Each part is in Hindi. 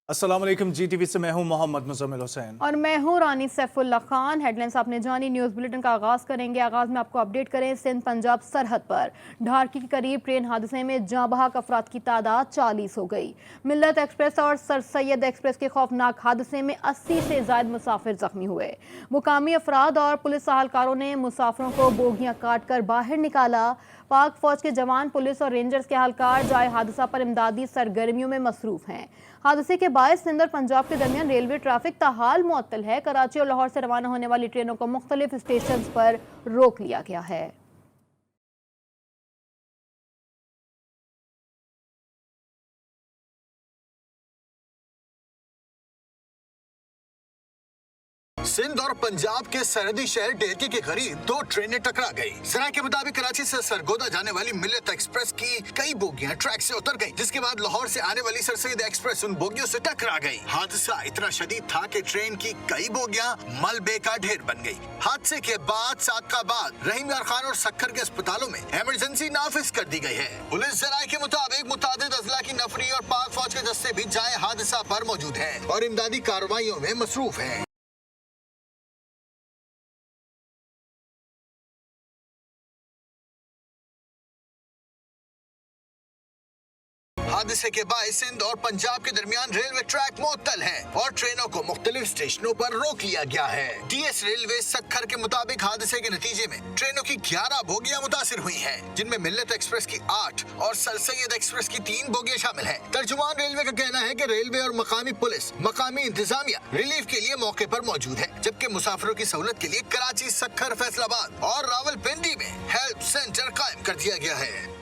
अस्सलाम वालेकुम। GTV से मैं हूं मोहम्मद मुजम्मिल हुसैन और मैं हूं रानी सैफुल्ला खान। हेडलाइंस आपने जानी, न्यूज़ बुलेटिन का आगाज करेंगे। आगाज में आपको अपडेट करें, सिंध पंजाब सरहद पर ढारकी के करीब ट्रेन हादसे में जाँ बहक अफराद की तादाद 40 हो गई। मिल्लत एक्सप्रेस और सर सैयद एक्सप्रेस के खौफनाक हादसे में 80 से ज्यादा मुसाफिर जख्मी हुए। मुकामी अफराद और पुलिस एहलकारों ने मुसाफिरों को बोगियां काट कर बाहर निकाला। पाक फौज के जवान, पुलिस और रेंजर्स के एहलकार जाए हादसा पर इमदादी सरगर्मियों में मसरूफ हैं। हादसे के बायस सिंध और पंजाब के दरमियान रेलवे ट्रैफिक ताहाल मुअत्तल है। कराची और लाहौर से रवाना होने वाली ट्रेनों को मुख्तलिफ स्टेशन पर रोक लिया गया है। सिंध और पंजाब के सरहदी शहर डेहकी के करीब दो ट्रेनें टकरा गई। जरा के मुताबिक कराची से सरगोदा जाने वाली मिल्लत एक्सप्रेस की कई बोगियां ट्रैक से उतर गईं, जिसके बाद लाहौर से आने वाली सर सैयद एक्सप्रेस उन बोगियों से टकरा गई। हादसा इतना शदीद था कि ट्रेन की कई बोगियां मलबे का ढेर बन गई। हादसे के बाद सादकाबाद, रहीम यार खान और सक्खर के अस्पतालों में इमरजेंसी नाफिज कर दी गई है। पुलिस जराये के मुताबिक मुतादिद अजला की नफरी और पाक फौज के दस्ते भी जाए हादसा पर मौजूद है और इमदादी कार्रवाइयों में मसरूफ है। हादसे के बाद सिंध और पंजाब के दरमियान रेलवे ट्रैक मुअत्तल है और ट्रेनों को मुख्तलिफ स्टेशनों पर रोक लिया गया है। DS रेलवे सक्खर के मुताबिक हादसे के नतीजे में ट्रेनों की 11 बोगियां मुतासिर हुई हैं, जिनमें मिल्लत एक्सप्रेस की 8 और सर सैयद एक्सप्रेस की 3 बोगियां शामिल हैं। तर्जुमान रेलवे का कहना है कि रेलवे और मकामी पुलिस, मकामी इंतजामिया रिलीफ के लिए मौके पर मौजूद है, जबकि मुसाफिरों की सहूलत के लिए कराची, सक्खर, फैसलाबाद और रावलपिंडी में हेल्प सेंटर कायम कर दिया गया है।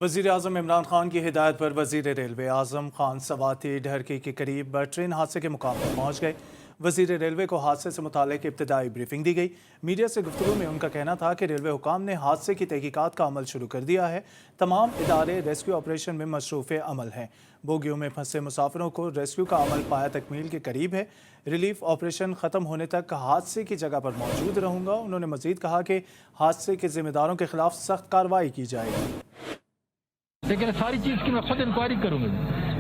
वज़ीर आज़म इमरान खान की हिदायत पर वज़ीर रेलवे आज़म खान सवाती ढरकी के करीब ट्रेन हादसे के मुकाम पर पहुँच गए। वज़ीर रेलवे को हादसे से मुतालिक इब्तदाई ब्रीफिंग दी गई। मीडिया से गुफ्तगू में उनका कहना था कि रेलवे हुकाम ने हादसे की तहकीकात का अमल शुरू कर दिया है। तमाम इदारे रेस्क्यू ऑपरेशन में मसरूफ़ अमल हैं। बोगियों में फंसे मुसाफिरों को रेस्क्यू का अमल पाया तकमील के करीब है। रिलीफ ऑपरेशन ख़त्म होने तक हादसे की जगह पर मौजूद रहूँगा। उन्होंने मज़ीद कहा कि हादसे के ज़िम्मेदारों के खिलाफ सख्त कार्रवाई की जाएगी। लेकिन सारी चीज की मैं खुद इंक्वायरी करूंगा।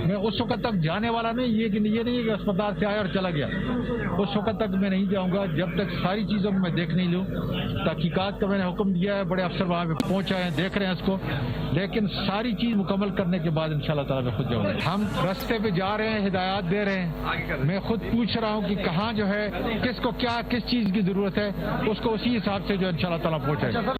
मैं उस वक्त तक जाने वाला नहीं, ये नहीं है कि अस्पताल से आया और चला गया। उस वक्त तक मैं नहीं जाऊंगा जब तक सारी चीजों को मैं देख नहीं लूं। तहकीकात का मैंने हुक्म दिया है, बड़े अफसर वहां पे पहुंचे हैं, देख रहे हैं इसको, लेकिन सारी चीज मुकम्मल करने के बाद इंशाल्लाह ताला मैं खुद जाऊंगा। हम रास्ते पे जा रहे हैं, हिदायत दे रहे हैं। मैं खुद पूछ रहा हूँ कि कहाँ जो है, किसको क्या किस चीज की जरूरत है, उसको उसी हिसाब से जो इंशाल्लाह ताला पहुंचाएगा।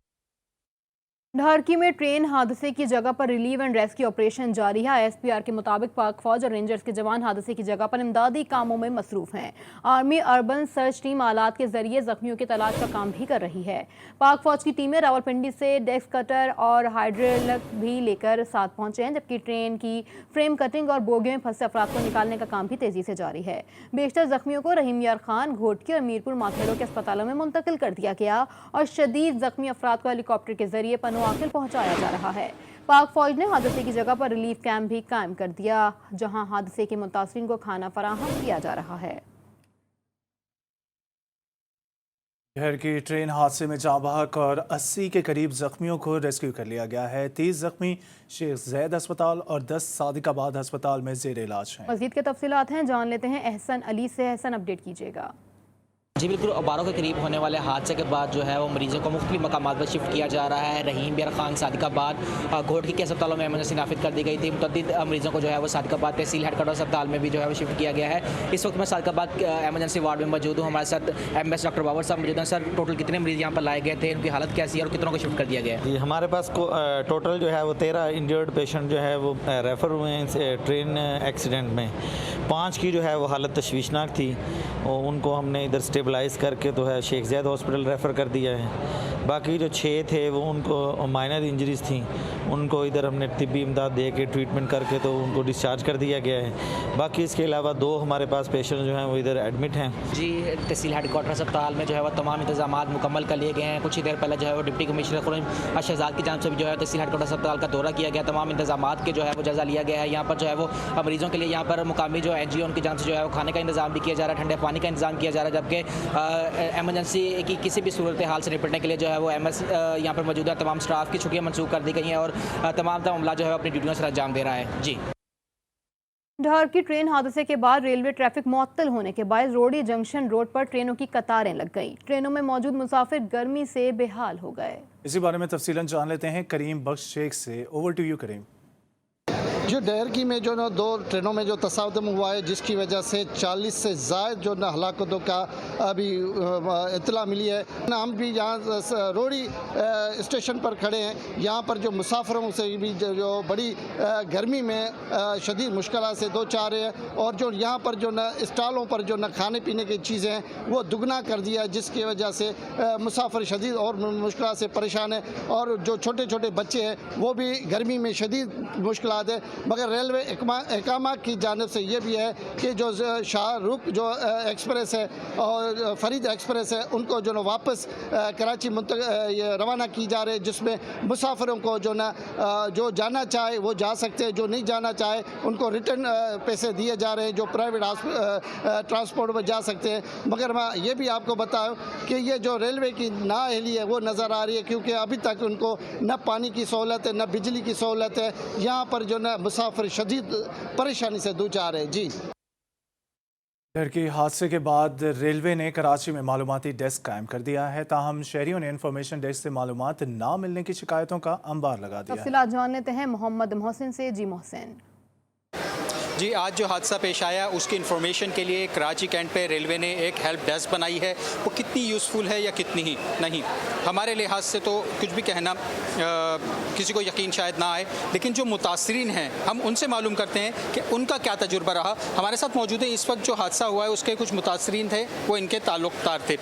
ढारकी में ट्रेन हादसे की जगह पर रिलीव एंड रेस्क्यू ऑपरेशन जारी है। ISPR के मुताबिक पाक फौज और रेंजर्स के जवान हादसे की जगह पर इमदादी कामों में मसरूफ हैं। आर्मी अर्बन सर्च टीम आलात के जरिए जख्मियों की तलाश का काम भी कर रही है। पाक फौज की टीमें रावलपिंडी से डेस्क कटर और हाइड्रोलिक भी लेकर साथ पहुंचे हैं, जबकि ट्रेन की फ्रेम कटिंग और बोगियों में फंसे अफराद को निकालने का काम भी तेजी से जारी है। बेशतर जख्मियों को रहीम यार खान, घोटकी और मीरपुर माथेरों के अस्पतालों में मुंतकिल कर दिया गया और शदीद जख्मी अफराद को हेलीकॉप्टर के जरिए पनवाकिल पहुंचाया जा रहा है। पाक फौज ने हादसे की जगह पर रिलीफ कैंप भी कायम कर दिया, जहां हादसे के मुतासरीन को खाना फराहम किया जा रहा है। शहर की ट्रेन हादसे में जाँ बहक और 80 के करीब जख्मियों को रेस्क्यू कर लिया गया है। 30 जख्मी शेख जैद अस्पताल और 10 सादिकाबाद अस्पताल में जेर इलाज हैं। मज़ीद के तफसीलात हैं, जान लेते हैं एहसन अली से। एहसन, अपडेट कीजिएगा। जी बिल्कुल, 12 के करीब होने वाले हादसे के बाद जो है वो मरीजों को मुख्तलिफ मकामात पर शिफ्ट किया जा रहा है। रहीम यार खान, सादिकाबाद, घोटकी के अस्पतालों में एमरजेंसी नाफिज कर दी गई थी। मुतअद्दिद मरीजों को जो है वो सादिकाबाद तहसील हेडक्वार्टर अस्पताल में भी जो है वो शिफ्ट किया गया है। इस वक्त मैं सादिकाबाद एमरजेंसी वार्ड में मौजूद हूँ। हमारे साथ MS डॉक्टर बाबर साहब मौजूद हैं। सर, टोटल कितने मरीज यहाँ पर लाए गए थे, उनकी हालत कैसी है और कितनों को शिफ्ट कर दिया गया है? जी, हमारे पास टोटल जो है वो 13 इंजर्ड पेशेंट जो है वो रेफ़र हुए हैं ट्रेन एक्सीडेंट में। 5 की जो है वो हालत तशवीशनाक थी और उनको हमने इधर स्टेबलाइज करके तो है शेख ज़ैद हॉस्पिटल रेफ़र कर दिया है। बाकी जो 6 थे वो उनको माइनर इंजरीज़ थी, उनको इधर हमने तिब्बी इमदाद दे के ट्रीटमेंट करके तो उनको डिस्चार्ज कर दिया गया है। बाकी इसके अलावा 2 हमारे पास पेशेंट जो हैं वो इधर एडमिट हैं। जी, तहसील हेडक्वार्टर अस्पताल में जो है वो तमाम इंतजाम मुकम्मल कर लिए गए हैं। कुछ ही देर पहले जो है वो डिप्टी कमिश्नर खुर्रम शहजाद की जानिब से भी जो है तहसील हेडक्वार्टर अस्पताल का दौरा किया गया। तमाम इंतजाम के जो है वो जायजा लिया गया है। यहाँ पर जो है वो मरीजों के लिए यहाँ पर मुकामी जो NGO उनकी जानिब से जो है वो खाने का इंतजाम भी किया जा रहा है, ठंडे पानी का इंतजाम किया जा रहा है, जबकि एमरजेंसी की किसी भी सूरत हाल से निपटने के लिए जो है वो MS यहाँ पर मौजूद है। तमाम स्टाफ की छुट्टियाँ मनसूख कर दी गई हैं और तमाम अमला जो है अपनी ड्यूटियों से अंजाम दे रहा है। जी। ढारकी ट्रेन हादसे के बाद रेलवे ट्रैफिक मुअत्तल होने के बायस रोडी जंक्शन रोड पर ट्रेनों की कतारें लग गईं। ट्रेनों में मौजूद मुसाफिर गर्मी से बेहाल हो गए। इसी बारे में तफसीलन जान लेते हैं करीम बख्श शेख से। ओवर टू यू करीम। जो ढारकी में जो ना 2 ट्रेनों में जो तसादम हुआ है, जिसकी वजह से 40 से ज़ायद जो ना हलाकतों का अभी इतला मिली है। हम भी यहाँ रोडी स्टेशन पर खड़े हैं। यहाँ पर जो मुसाफिरों से भी जो बड़ी गर्मी में शदीद मुश्किल से दो चार है, और जो यहाँ पर जो ना स्टॉलों पर जो ना खाने पीने की चीज़ें हैं वो दुगना कर दिया, जिसकी वजह से मुसाफिर शदीद और मुश्किल से परेशान है। और जो छोटे छोटे बच्चे हैं वो भी गर्मी में शदीद मुश्किल है। मगर रेलवे एकामा की जानिब से ये भी है कि जो शाहरुख जो एक्सप्रेस है और फरीद एक्सप्रेस है, उनको जो ना वापस कराची रवाना की जा रही है, जिसमें मुसाफिरों को जो ना जो जाना चाहे वो जा सकते हैं, जो नहीं जाना चाहे उनको रिटर्न पैसे दिए जा रहे हैं, जो प्राइवेट ट्रांसपोर्ट में जा सकते हैं। मगर मैं ये भी आपको बताऊं कि ये जो रेलवे की नाअहली है वो नज़र आ रही है, क्योंकि अभी तक उनको न पानी की सहूलत है, न बिजली की सहूलत है। यहाँ पर जो ना मुसाफिर शदीद परेशानी से दूचार है। जी, ढारकी हादसे के बाद रेलवे ने कराची में मालूमाती डेस्क कायम कर दिया है। ताहम शहरियों ने इंफॉर्मेशन डेस्क से मालूमात ना मिलने की शिकायतों का अंबार लगा दिया है। तफसीलात जान लेते हैं मोहम्मद मोहसिन से। जी मोहसिन। जी, आज जो हादसा पेश आया उसकी इन्फॉर्मेशन के लिए कराची कैंट पे रेलवे ने एक हेल्प डेस्क बनाई है। वो कितनी यूज़फुल है या कितनी ही नहीं, हमारे लिहाज से तो कुछ भी कहना किसी को यकीन शायद ना आए, लेकिन जो मुतासरीन हैं हम उनसे मालूम करते हैं कि उनका क्या तजुर्बा रहा। हमारे साथ मौजूद है इस वक्त जो हादसा हुआ है उसके कुछ मुतासरीन थे, वो इनके ताल्लुक़दार थे।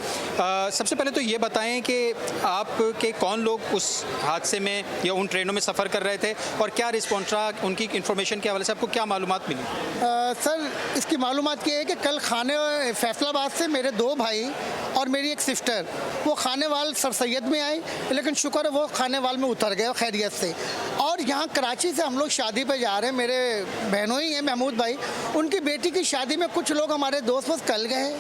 सबसे पहले तो ये बताएँ कि आपके कौन लोग उस हादसे में या उन ट्रेनों में सफ़र कर रहे थे और क्या रिस्पॉन्स रहा, उनकी इन्फॉर्मेशन के हवाले से आपको क्या मालूमात मिली? सर, इसकी मालूमात ये है कि कल खाने फैसलाबाद से मेरे 2 भाई और मेरी एक सिस्टर वो खानेवाल सर सैयद में आए, लेकिन शुक्र है वो खानेवाल में उतर गए खैरियत से। और यहाँ कराची से हम लोग शादी पे जा रहे हैं, मेरे बहनों ही हैं महमूद भाई, उनकी बेटी की शादी में कुछ लोग हमारे दोस्त बस कल गए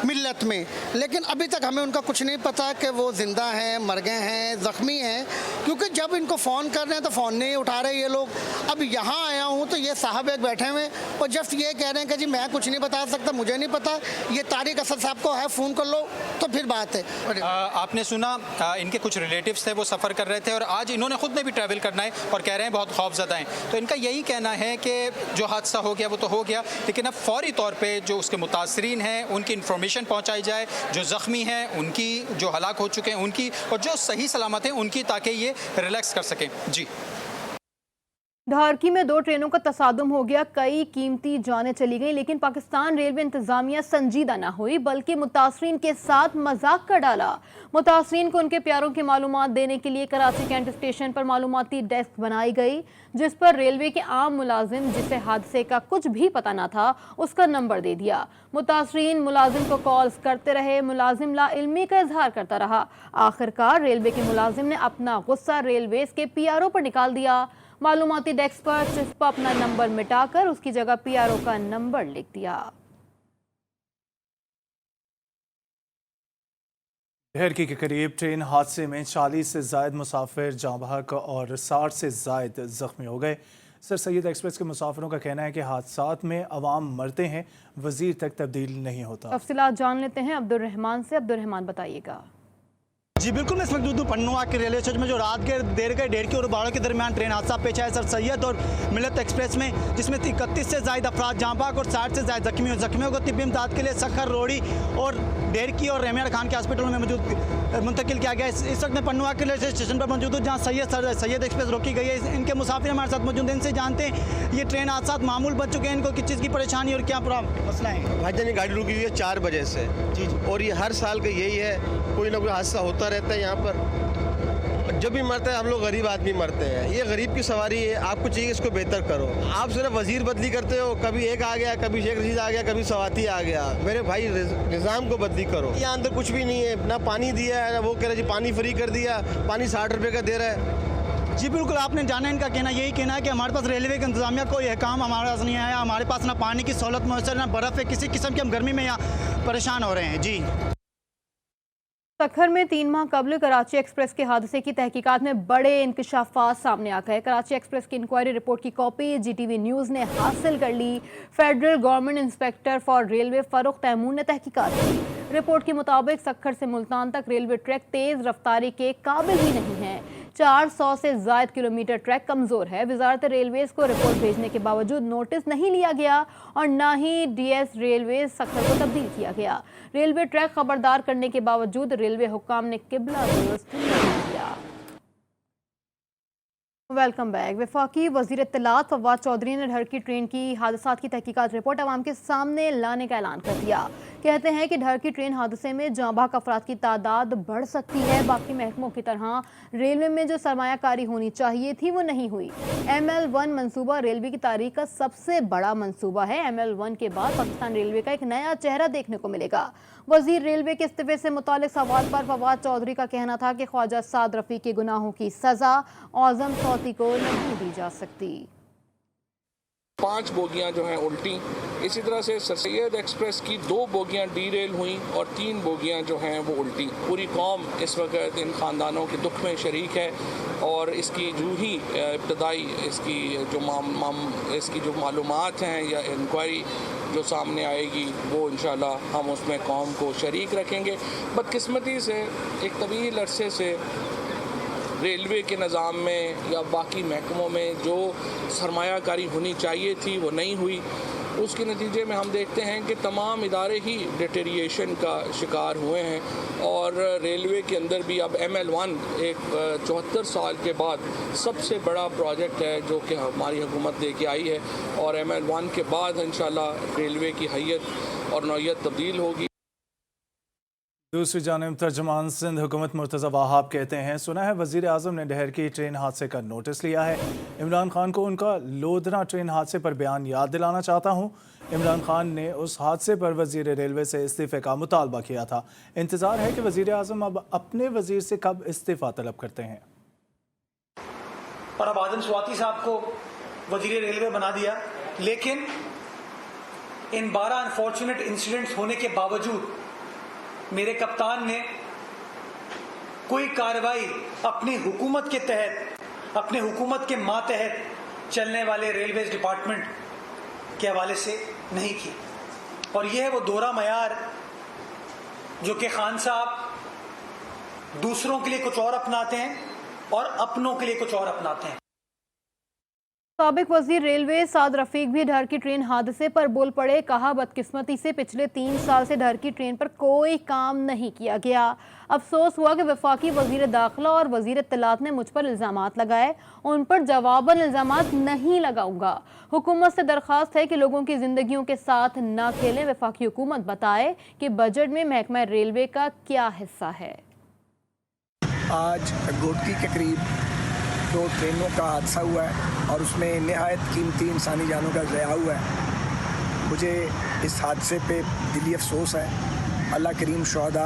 मिल्लत में, लेकिन अभी तक हमें उनका कुछ नहीं पता कि वो ज़िंदा हैं, मर गए हैं, ज़ख्मी हैं, क्योंकि जब इनको फ़ोन कर रहे हैं तो फ़ोन नहीं उठा रहे ये लोग। अब यहाँ आया हूँ तो ये साहब एक बैठे हुए और जस्ट ये कह रहे हैं कि जी मैं कुछ नहीं बता सकता, मुझे नहीं पता, ये तारिक असद साहब को है, फ़ोन कर लो तो फिर बात है। आपने सुना इनके कुछ रिलेटिव्स थे वो सफ़र कर रहे थे और आज इन्होंने खुद ने भी ट्रैवल करना है और कह रहे हैं बहुत खौफज़दा हैं। तो इनका यही कहना है कि जो हादसा हो गया वो तो हो गया, लेकिन अब फ़ौरी तौर पर जो उसके मुतासरीन हैं उनकी इन्फॉर्मेशन पहुँचाई जाए, जो ज़ख्मी हैं उनकी, जो हलाक हो चुके हैं उनकी, और जो सही सलामत हैं उनकी, ताकि ये रिलैक्स कर सकें। जी, ढारकी में 2 ट्रेनों का तसादुम हो गया, कई कीमती जानें चली गई, लेकिन पाकिस्तान रेलवे इंतजामिया संजीदा ना हुई बल्कि मुतासरीन के साथ मजाक कर डाला। मुतासरीन को उनके प्यारों की मालूमात देने के लिए कराची कैंट स्टेशन पर मालूमाती डेस्क बनाई गई, जिस पर रेलवे के आम मुलाजिम जिसे हादसे का कुछ भी पता ना था उसका नंबर दे दिया। मुतासरीन मुलाजिम को कॉल्स करते रहे, मुलाजिम लाइल्मी का इजहार करता रहा। आखिरकार रेलवे के मुलाजिम ने अपना गुस्सा रेलवेज के PRO पर निकाल दिया। मालूमाती डेस्क पर सिर्फ अपना नंबर मिटाकर उसकी जगह PRO का नंबर लिख दिया। ढारकी के करीब ट्रेन हादसे में 40 से ज़ायद मुसाफिर जाँ बहक और 60 से ज़ायद ज़ख्मी हो गए। सर सैयद एक्सप्रेस के मुसाफिरों का कहना है कि हादसात में अवाम मरते हैं, वजीर तक तब्दील नहीं होता। तफसीलात जान लेते हैं अब्दुल रहमान से। अब्दुल रहमान, बताइएगा। जी बिल्कुल, मैं इस वक्त हूँ पन्नुआ के रेलवे स्टेशन में, जो रात के देर के 1:30 और 12 के दरमियान ट्रेन हादसा पेश आया सर सैयद और मिल्लत एक्सप्रेस में, जिसमें 31 से ज़ायद अफराद जाँ बहक और 60 से ज़ायद ज़ख्मियों को तिब्बी इमदाद के लिए सखर, रोड़ी और ढेरकी और रहमियार खान के हॉस्पिटलों में मुंतकिल किया गया। इस वक्त मैं पन्नुआ के रेलवे स्टेशन पर मौजूद हूँ, जहाँ सैयद एक्सप्रेस रोकी गई है। इनके मुसाफिर हमारे साथ मौजूद हैं, इनसे जानते हैं ये ट्रेन हादसा मामूल बन चुके हैं, इनको किस चीज़ की परेशानी और क्या मसला है। भाईजान, ये गाड़ी रुकी हुई है 4 बजे से जी, और ये हर साल का यही है, कोई ना कोई हादसा होता रहता है यहाँ पर। जब भी मरता है हम लोग गरीब आदमी मरते हैं, ये गरीब की सवारी है, आपको चाहिए इसको बेहतर करो। आप सिर्फ वजीर बदली करते हो, कभी एक आ गया, कभी शेख रशीद आ गया, कभी सवाती आ गया। मेरे भाई निज़ाम को बदली करो। यहाँ अंदर कुछ भी नहीं है, ना पानी दिया है, ना वो कह रहे जी पानी फ्री कर दिया, पानी 60 रुपये का दे रहा है। जी बिल्कुल, आपने जाना, इनका कहना यही कहना है कि हमारे पास रेलवे के इंतजामिया कोई अहकाम हमारे पास नहीं आया, हमारे पास ना पानी की सहूलत मैसर, ना बर्फ़ है, किसी किस्म की हम गर्मी में यहाँ परेशान हो रहे हैं। जी, सखर में 3 माह कबल कराची एक्सप्रेस के हादसे की तहकीकात में बड़े इंकशाफात सामने आ गए। कराची एक्सप्रेस की इंक्वायरी रिपोर्ट की कॉपी GTV न्यूज़ ने हासिल कर ली। Federal government inspector for railway Farooq Taimur ने तहकीकात की। रिपोर्ट के मुताबिक सखर से मुल्तान तक रेलवे ट्रैक तेज रफ्तारी के काबिल ही नहीं है। 400 से ज़ायद किलोमीटर ट्रैक कमज़ोर है। वजारत रेलवेज को रिपोर्ट भेजने के बावजूद नोटिस नहीं लिया गया और न ही DS रेलवे सखर को तब्दील किया गया। रेलवे ट्रैक खबरदार करने के बावजूद रेलवे हुक्काम ने किबला दुरुस्त नहीं किया। Welcome back. वफाकी वज़ीर इत्तलात फवाद चौधरी ने ढर की ट्रेन की हादसात की तहकीकात रिपोर्ट अवाम के सामने लाने का ऐलान कर दिया। कहते हैं कि ढर की ट्रेन हादसे में जाँ बहक अफराद की तादाद बढ़ सकती है। बाकी महकमों की तरह रेलवे में जो सरमायाकारी होनी चाहिए थी वो नहीं हुई। ML1 मनसूबा रेलवे की तारीख का सबसे बड़ा मनसूबा है। ML1 के बाद पाकिस्तान रेलवे का एक नया चेहरा देखने को मिलेगा। वजीर रेलवे के इस्तीफे से मुतालिक सवाल पर फवाद चौधरी का कहना था कि ख्वाजा साद रफ़ी के गुनाहों की सज़ा औज़म सौती को नहीं दी जा सकती। 5 बोगियां जो हैं उल्टी, इसी तरह से सर सैयद एक्सप्रेस की 2 बोगियां डीरेल हुई और 3 बोगियां जो हैं वो उल्टी। पूरी कौम इस वक्त इन ख़ानदानों के दुख में शरीक है और इसकी जो ही इब्तदाई इसकी जो मालूमात हैं या इंक्वायरी जो सामने आएगी वो इंशाल्लाह हम उसमें कौम को शरीक रखेंगे। बदकिस्मती से एक तवील अरसे से रेलवे के निज़ाम में या बाकी महकमों में जो सरमायाकारी होनी चाहिए थी वो नहीं हुई। उसके नतीजे में हम देखते हैं कि तमाम इदारे ही डिटेरिएशन का शिकार हुए हैं और रेलवे के अंदर भी अब ML1 एक 74 साल के बाद सबसे बड़ा प्रोजेक्ट है जो कि हमारी हुकूमत लेके आई है और ML1 के बाद इंशाल्लाह रेलवे की हैयत और नौयत तब्दील होगी। दूसरी जानिब तर्जुमान सिंध हुकूमत मुर्तज़ा वहाब कहते हैं, सुना है वज़ीर आज़म ने ढहर की ट्रेन हादसे का नोटिस लिया है। इमरान खान को उनका लोधना ट्रेन हादसे पर बयान याद दिलाना चाहता हूँ। इमरान खान ने उस हादसे पर वज़ीर रेलवे से इस्तीफ़े का मुतालबा किया था। इंतज़ार है कि वज़ीर आज़म अब अपने वज़ीर से कब इस्तीफ़ा तलब करते हैं। और अब आदम स्वाति साहब को वज़ीर रेलवे बना दिया, लेकिन इन 12 अनफॉर्चुनेट इंसिडेंट्स होने के बावजूद मेरे कप्तान ने कोई कार्रवाई अपनी हुकूमत के तहत, अपने हुकूमत के मातहत चलने वाले रेलवे डिपार्टमेंट के हवाले से नहीं की। और यह है वो दोहरा मयार जो कि खान साहब दूसरों के लिए कुछ और अपनाते हैं और अपनों के लिए कुछ और अपनाते हैं। साबिक वजीर रेलवे साद रफीक भी ढर की ट्रेन हादसे पर बोल पड़े। कहा, बदकिस्मती से पिछले 3 साल से ढर की ट्रेन पर कोई काम नहीं किया गया। अफसोस हुआ कि वफाकी वजीर दाखिला और वजीर इत्तलात ने मुझ पर इल्ज़ामात लगाए, उन पर जवाबन इल्ज़ामात नहीं लगाऊंगा। हुकूमत से दरख्वास्त है कि लोगों की जिंदगियों के साथ ना खेलें। वफाकी हुकूमत बताए कि बजट में महकमा रेलवे का क्या हिस्सा है। आज घोटकी के करीब 2 ट्रेनों का हादसा हुआ है और उसमें नहायत कीमती इंसानी जानों का ज़या हुआ है। मुझे इस हादसे पे दिली अफसोस है। अल्लाह करीम शुहदा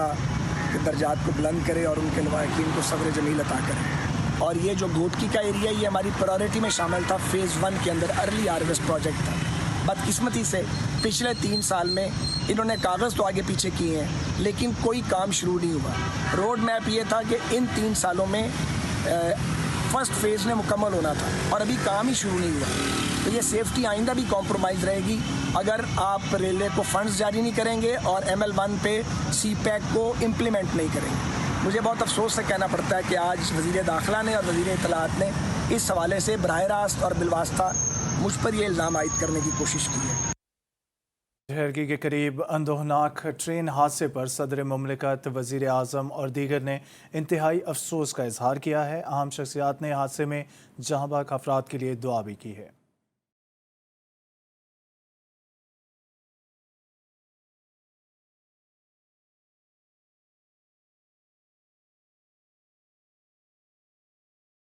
के दर्जात को बुलंद करे और उनके लवाकिन को सब्र जमील अता करे। और ये जो घोटकी का एरिया, ये हमारी प्रायोरिटी में शामिल था। फ़ेज़ 1 के अंदर अर्ली हार्वेस्ट प्रोजेक्ट था। बदकिस्मती से पिछले 3 साल में इन्होंने कागज़ तो आगे पीछे किए हैं लेकिन कोई काम शुरू नहीं हुआ। रोड मैप ये था कि इन 3 सालों में फर्स्ट फेज़ में मुकम्मल होना था और अभी काम ही शुरू नहीं हुआ। तो ये सेफ्टी आइंदा भी कॉम्प्रोमाइज़ रहेगी अगर आप रेलवे को फंड्स जारी नहीं करेंगे और ML1 पे CPEC को इम्प्लीमेंट नहीं करेंगे। मुझे बहुत अफसोस से कहना पड़ता है कि आज वज़ीर दाखिला ने और वज़ीर इत्तलात ने इस हवाले से बराह रास्त और बिलवास्ता मुझ पर ये इल्ज़ाम आयद करने की कोशिश की है। ढहरकी के करीब अंदोहनाक ट्रेन हादसे पर सदर मुमलिकत, वज़ीर आज़म और दीगर ने इंतहाई अफसोस का इजहार किया है। अहम शख्सियात ने हादसे में जहाँ बहक अफराद के लिए दुआ भी की है।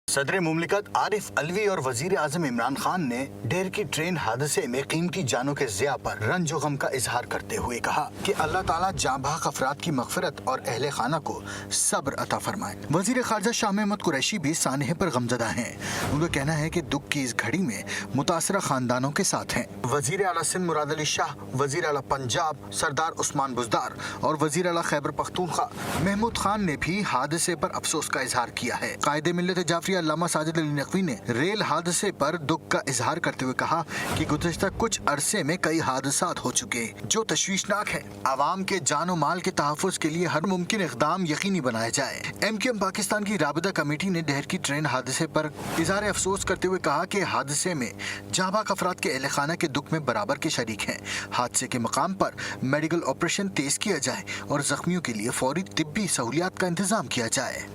सदर मुमलिकत आरिफ अलवी और वजीर आजम इमरान खान ने डेर की ट्रेन हादसे में कीमती जानों के ज़िया पर रंज व गम का इजहार करते हुए कहा कि अल्लाह ताला जाँबाहक अफराद की मगफिरत और अहले खाना को सब्र अता फरमाए। वजीर खारजा शाह महमूद कुरैशी भी सानहे पर गमजदा हैं। उनका कहना है कि दुख की इस घड़ी में मुतासरा खानदानों के साथ हैं। वजीर आला सिंध मुराद अली शाह, वजीर आला पंजाब सरदार उस्मान बुजदार और वजीर आला खैबर पख्तूनख्वा महमूद खान ने भी हादसे पर अफसोस का इजहार किया है। कायदे मिल्लत जाफरी अल्लामा साजिद अली नकवी ने रेल हादसे पर दुख का इजहार करते हुए कहा कि गुज़िश्ता कुछ अरसे में कई हादसात हो चुके जो तशवीशनाक है। आवाम के जान माल के तहफ़्फ़ुज़ के लिए हर मुमकिन इक़दाम यकीनी बनाया जाए। MQM पाकिस्तान की राबिता कमेटी ने डहर की ट्रेन हादसे पर इजहार अफसोस करते हुए कहा कि हादसे में जाँबाहक अफराद के अहले खाना के दुख में बराबर के शरीक हैं। हादसे के मकाम पर मेडिकल ऑपरेशन तेज किया जाए और जख्मियों के लिए फौरी तिब्बी सहूलियात का इंतजाम किया जाए।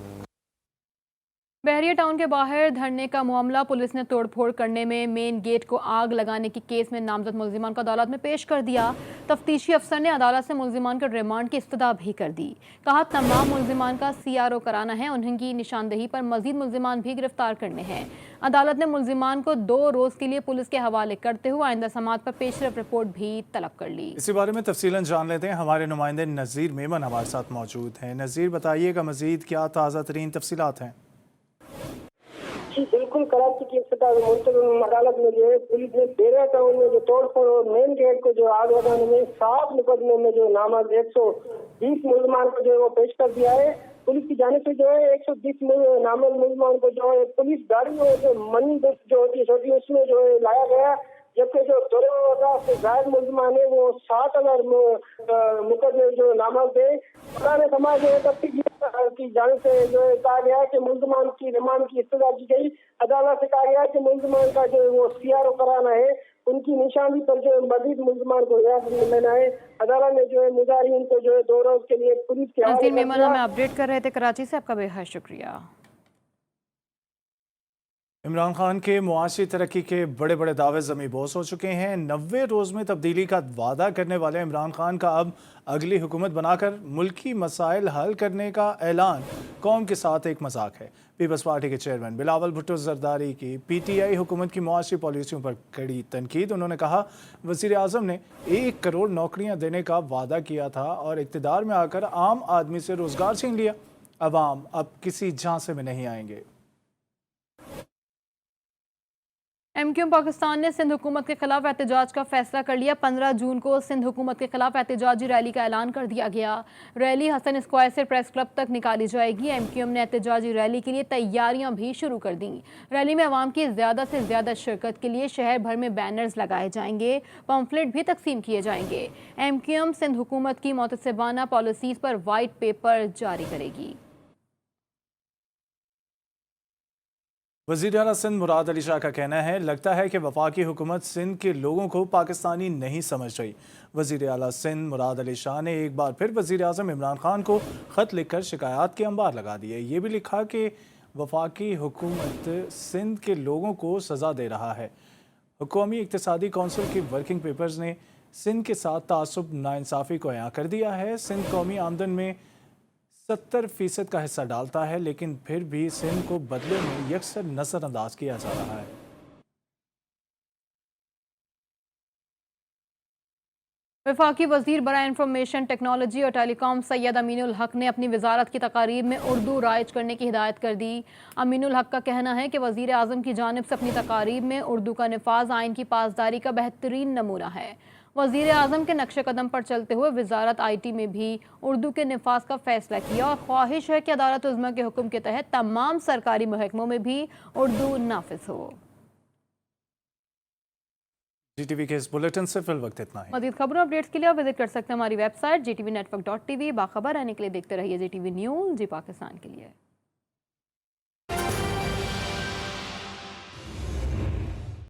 बहरिया टाउन के बाहर धरने का मामला, पुलिस ने तोड़फोड़ करने में मेन गेट को आग लगाने के केस में नामजद मुल्जिमान को अदालत में पेश कर दिया। तफ्तीशी अफसर ने अदालत से मुल्जिमान के रिमांड की इस्तदा भी कर दी। कहा तमाम मुल्जिमान का CRO कराना है, उनकी निशानदेही पर मजीद मुल्जिमान भी गिरफ्तार करने हैं। अदालत ने मुल्जिमान को 2 रोज के लिए पुलिस के हवाले करते हुए आइंदा समाअत पर पेशरफ रिपोर्ट भी तलब कर ली। इसी बारे में तफसीलन जान लेते हैं। हमारे नुमाइंदे नज़ीर मेमन हमारे साथ मौजूद हैं। नज़ीर, बताइएगा मजीद क्या ताज़ा तरीन तफसीलात हैं? जी बिल्कुल, कराची की अदालत में जो है पुलिस ने बहरिया टाउन में जो तोड़फोड़ और मेन गेट को जो आग लगाने में 7 मुकदमे में जो नामजद 120 मुल्जिमान को जो है वो पेश कर दिया है। पुलिस की जानिब से जो है 120 नामजद मुल्जिमान को जो है पुलिस गाड़ी में जो मनी जो होती है छोटी, उसमें जो है लाया गया, जबकि जो 2,000 से ज्यादा मुल्जिमान है वो 60,000 मुकदमे जो नामजद है। पुराने समाज की जानिब से जो है कहा गया है कि मुल्जिमान की रिमांड की इस्तदा की गई। अदालत से कहा गया है कि मुल्जिमान का जो वो CRO कराना है, उनकी निशानी पर जो मजीद मुल्जिमान को हिरासत में लेना है। अदालत ने जो है मुजाहिरीन को जो है 2 रोज के लिए पुलिस के नज़ीर मेमन हमें अपडेट कर रहे थे कराची से, आपका बेहद शुक्रिया। इमरान खान के मुआशी तरक्की के बड़े बड़े दावे ज़मीं बोस हो चुके हैं। 90 रोज़ में तब्दीली का वादा करने वाले इमरान खान का अब अगली हुकूमत बनाकर मुल्की मसाइल हल करने का ऐलान कौम के साथ एक मजाक है। पीपल्स पार्टी के चेयरमैन बिलावल भुट्टो जरदारी की PTI हुकूमत की मुआशी पॉलिसियों पर कड़ी तनकीद। उन्होंने कहा वज़ीर आज़म ने 1 करोड़ नौकरियाँ देने का वादा किया था और इक़्तिदार में आकर आम आदमी से रोज़गार छीन लिया। अवाम अब किसी झांसे में नहीं आएंगे। MQM पाकिस्तान ने सिंध हुकूमत के खिलाफ एहतजाज का फैसला कर लिया। 15 जून को सिंध हुकूमत के खिलाफ एहतजाजी रैली का ऐलान कर दिया गया। रैली हसन स्क्वायर से प्रेस क्लब तक निकाली जाएगी। MQM ने एहतजाजी रैली के लिए तैयारियां भी शुरू कर दी। रैली में अवाम की ज़्यादा से ज़्यादा शिरकत के लिए शहर भर में बैनर्स लगाए जाएंगे, पम्फलेट भी तकसीम किए जाएंगे। MQM सिंध हुकूमत की मुतसबाना पॉलिसीज़ पर वाइट पेपर जारी करेगी। वज़ीर आला सिंध मुराद अली शाह का कहना है, लगता है कि वफाकी हुकूमत सिंध के लोगों को पाकिस्तानी नहीं समझ रही। वज़ीर आला सिंध मुराद अली शाह ने एक बार फिर वज़ीर आज़म इमरान खान को ख़त लिखकर शिकायत के अंबार लगा दिए। ये भी लिखा कि वफाकी हुकूमत सिंध के लोगों को सज़ा दे रहा है। हुकूमी इक़्तिसादी कौंसिल के वर्किंग पेपर्स ने सिंध के साथ तासुब नाइंसाफ़ी को अयां कर दिया है। सिंध कौमी आमदन में 70% का हिस्सा डालता है, लेकिन फिर भी सिंध को बदले में यकसर नज़रअंदाज किया जा रहा है। वफाकी वज़ीर बराए इंफॉर्मेशन टेक्नोलॉजी और टेलीकॉम सैयद अमीनुल हक ने अपनी वजारत की तकारीब में उर्दू राइज करने की हिदायत कर दी। अमीनुल हक का कहना है कि वज़ीर आज़म की जानिब से अपनी तकारीब में उर्दू का निफाज आइन की पासदारी का बेहतरीन नमूना है। वज़ीर आज़म के नक्शे कदम पर चलते हुए वजारत IT में भी उर्दू के निफाज का फैसला किया और ख्वाहिश है कि अदालत उज़्मा के हुक्म के तहत तमाम सरकारी महकमों में भी उर्दू नाफिज हो। GTV के इस बुलेटिन से फिल वक्त इतना ही। मज़ीद खबरों अपडेट्स के लिए आप विजिट कर सकते हैं हमारी वेबसाइट GTV network.tv। बाखबर रहने के लिए देखते रहिए GTV न्यूज़, जी पाकिस्तान के लिए।